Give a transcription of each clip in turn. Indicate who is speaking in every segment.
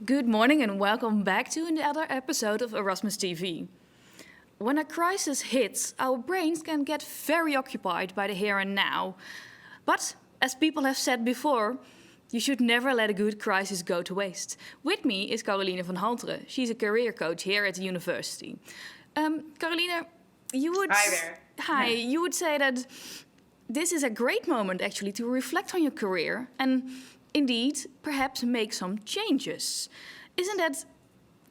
Speaker 1: Good morning and welcome back to another episode of Erasmus TV. When a crisis hits, our brains can get very occupied by the here and now. But, as people have said before, you should never let a good crisis go to waste. With me is Caroline van Halteren. She's a career coach here at the university. Caroline, you would...
Speaker 2: Hi there.
Speaker 1: Hi, you would say that this is a great moment actually to reflect on your career and indeed perhaps make some changes. Isn't that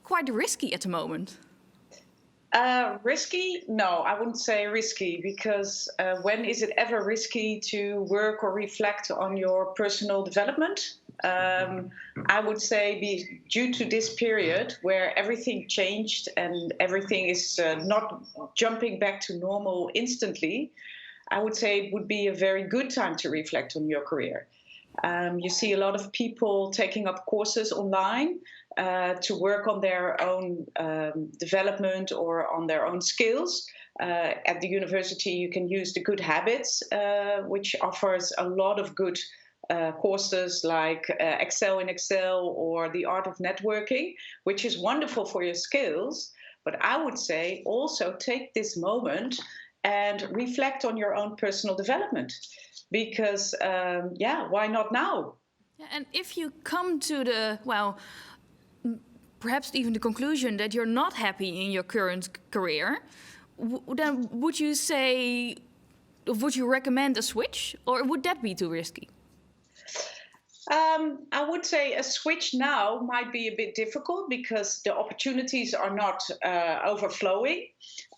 Speaker 1: quite risky at the moment?
Speaker 2: Risky? No, I wouldn't say risky, because when is it ever risky to work or reflect on your personal development? I would say due to this period where everything changed and everything is not jumping back to normal instantly, I would say it would be a very good time to reflect on your career. You see a lot of people taking up courses online to work on their own development or on their own skills. At the university, you can use the Good Habits, which offers a lot of good courses like Excel in Excel or the Art of Networking, which is wonderful for your skills. But I would say also take this moment and reflect on your own personal development. Because, why not now?
Speaker 1: Yeah, and if you come to the, perhaps even the conclusion that you're not happy in your current career, then would you recommend a switch, or would that be too risky?
Speaker 2: I would say a switch now might be a bit difficult because the opportunities are not overflowing.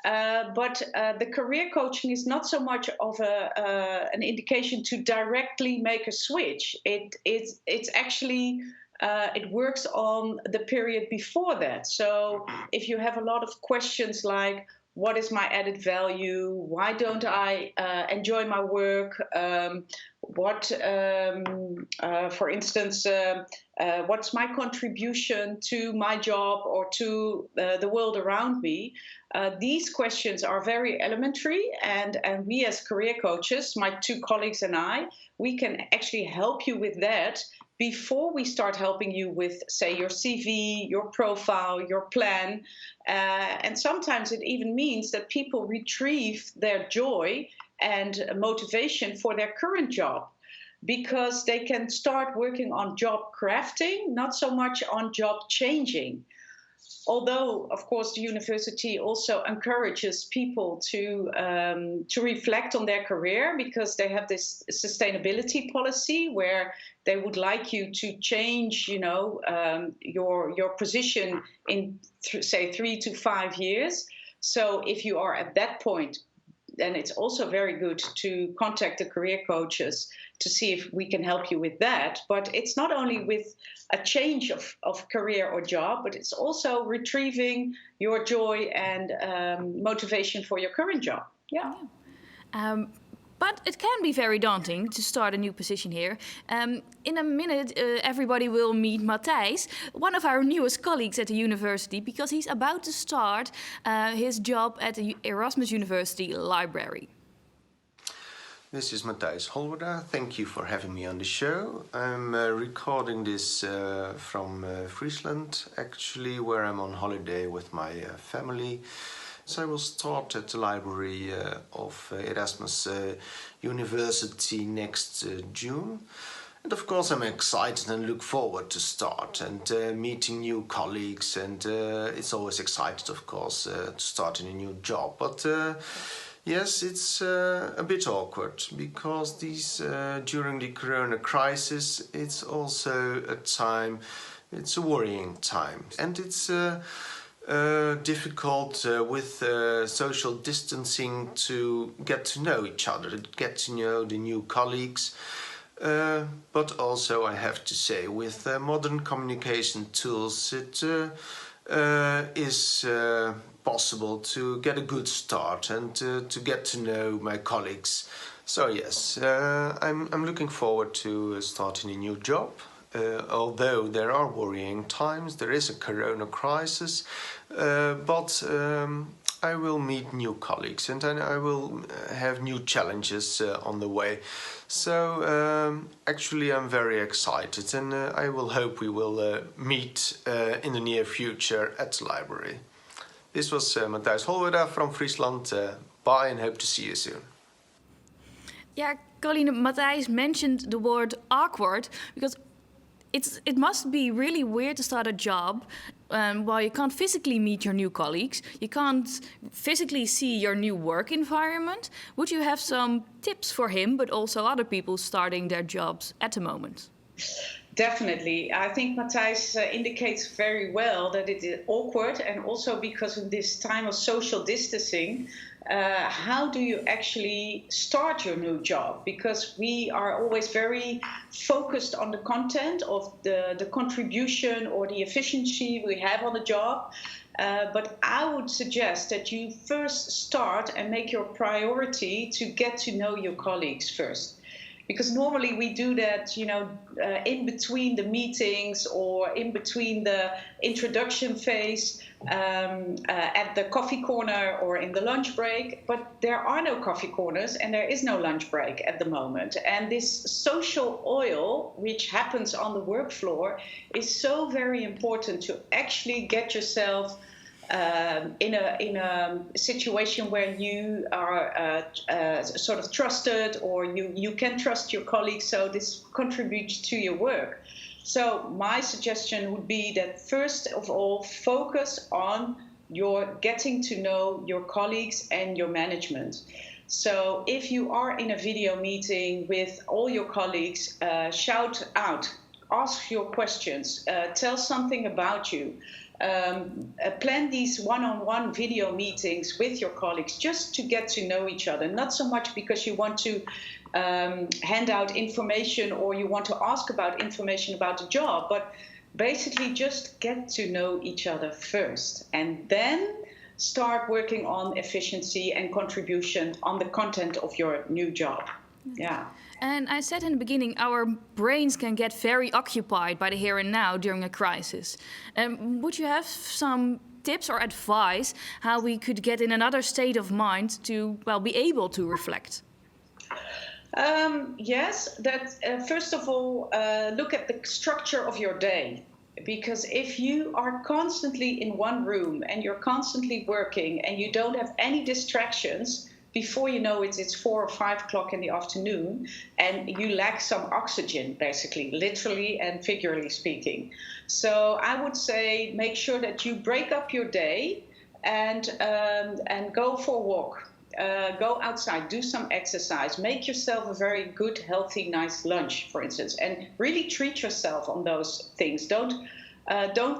Speaker 2: But the career coaching is not so much of an indication to directly make a switch. It's actually it works on the period before that. So if you have a lot of questions like, what is my added value? Why don't I enjoy my work? For instance, what's my contribution to my job or to the world around me? These questions are very elementary, and we as career coaches, my two colleagues and I, we can actually help you with that before we start helping you with, say, your CV, your profile, your plan. And sometimes it even means that people retrieve their joy and motivation for their current job, because they can start working on job crafting, not so much on job changing. Although, of course, the university also encourages people to reflect on their career, because they have this sustainability policy where they would like you to change, your position in, say, 3 to 5 years. So if you are at that point, then it's also very good to contact the career coaches to see if we can help you with that. But it's not only with a change of career or job, but it's also retrieving your joy and motivation for your current job. Yeah.
Speaker 1: But it can be very daunting to start a new position here. In a minute, everybody will meet Mattias, one of our newest colleagues at the university, because he's about to start his job at the Erasmus University library.
Speaker 3: This is Mattias Holwerda. Thank you for having me on the show. I'm recording this from Friesland, actually, where I'm on holiday with my family. So I will start at the library of Erasmus University next June. And of course I'm excited and look forward to start and meeting new colleagues, and it's always exciting, of course, to start in a new job. But yes, it's a bit awkward because during the corona crisis, it's also it's a worrying time, and it's difficult with social distancing to get to know each other, to get to know the new colleagues. But also, I have to say, with modern communication tools, it is possible to get a good start and to get to know my colleagues. So yes, I'm looking forward to starting a new job. Although there are worrying times, there is a corona crisis, but I will meet new colleagues and I will have new challenges on the way. So actually I'm very excited and I will hope we will meet in the near future at the library. This was Mattias Holwerda from Friesland. Bye and hope to see you soon.
Speaker 1: Yeah, Caroline, Matthijs mentioned the word awkward because it must be really weird to start a job while you can't physically meet your new colleagues, you can't physically see your new work environment. Would you have some tips for him, but also other people starting their jobs at the moment?
Speaker 2: Definitely. I think Matthijs indicates very well that it is awkward, and also because of this time of social distancing, how do you actually start your new job? Because we are always very focused on the content of the contribution or the efficiency we have on the job. But I would suggest that you first start and make your priority to get to know your colleagues first. Because normally we do that, in between the meetings or in between the introduction phase, at the coffee corner or in the lunch break. But there are no coffee corners and there is no lunch break at the moment. And this social oil, which happens on the work floor, is so very important to actually get yourself in a situation where you are sort of trusted, or you can trust your colleagues, so this contributes to your work. So my suggestion would be that first of all, focus on your getting to know your colleagues and your management. So if you are in a video meeting with all your colleagues, shout out, ask your questions, tell something about you. Plan these one-on-one video meetings with your colleagues just to get to know each other. Not so much because you want to hand out information or you want to ask about information about the job, but basically just get to know each other first and then start working on efficiency and contribution on the content of your new job. Yeah.
Speaker 1: And I said in the beginning, our brains can get very occupied by the here and now during a crisis. Would you have some tips or advice how we could get in another state of mind to, well, be able to reflect?
Speaker 2: Yes, that first of all, look at the structure of your day. Because if you are constantly in one room and you're constantly working and you don't have any distractions, before you know it, it's 4 or 5 o'clock in the afternoon, and you lack some oxygen, basically, literally and figuratively speaking. So I would say make sure that you break up your day and go for a walk. Go outside, do some exercise, make yourself a very good, healthy, nice lunch, for instance, and really treat yourself on those things. Don't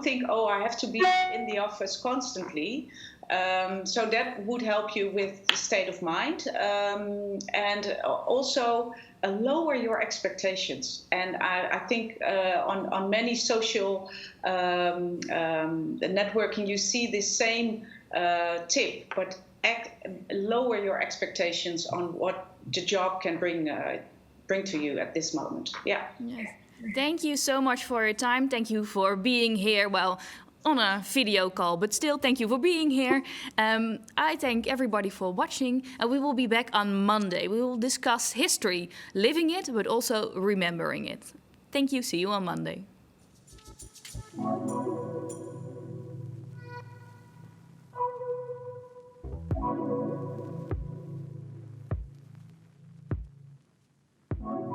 Speaker 2: think, oh, I have to be in the office constantly. So that would help you with the state of mind, and also lower your expectations. And I think on many social networking, you see this same tip, but lower your expectations on what the job can bring to you at this moment. Yeah.
Speaker 1: Yes. Thank you so much for your time. Thank you for being here. Well, on a video call, but still thank you for being here. I thank everybody for watching, and we will be back on Monday. We will discuss history, living it, but also remembering it. Thank you. See you on Monday.